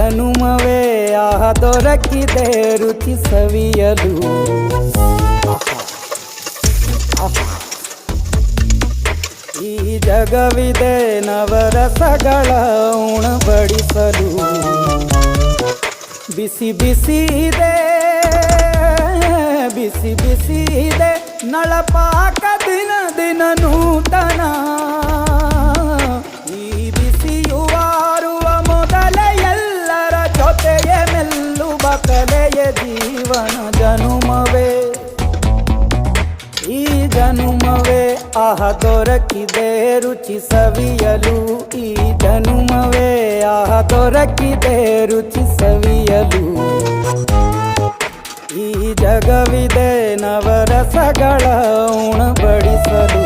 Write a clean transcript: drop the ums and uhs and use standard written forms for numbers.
ಜನುಮವೇ ಆಹ ದೊರಕಿದೆ ರುಚಿ ಸವಿಯಲು. ಈ ಜಗವಿದೆ ನವರಸಗಳ ಉಣಬಡಿಸಲು. ಬಿಸಿ ಬಿಸಿ ಇದೆ ಬಿಸಿ ಬಿಸಿ ಇದೆ ನಳಪಾಕ ದಿನ ದಿನ ನೂತನ. ಈ ಬಿಸಿಯುವಾರುವ ಮೊದಲೇ ಎಲ್ಲರ ಜೊತೆಗೆ ಮೆಲ್ಲುವ ಕಲೆಯ ಜೀವನ ಜನುಮವೇ ಈ ಜನುಮವೇ ಆಹ ದೊರಕಿದೆ ರುಚಿ ಸವಿಯಲು. ಈ ಜನುಮವೇ ಆಹ ದೊರಕಿದೆ ರುಚಿ ಸವಿಯಲು. ಈ ಜಗವಿದೆ ನವರಸಗಳ ಉಣಬಡಿಸಲು.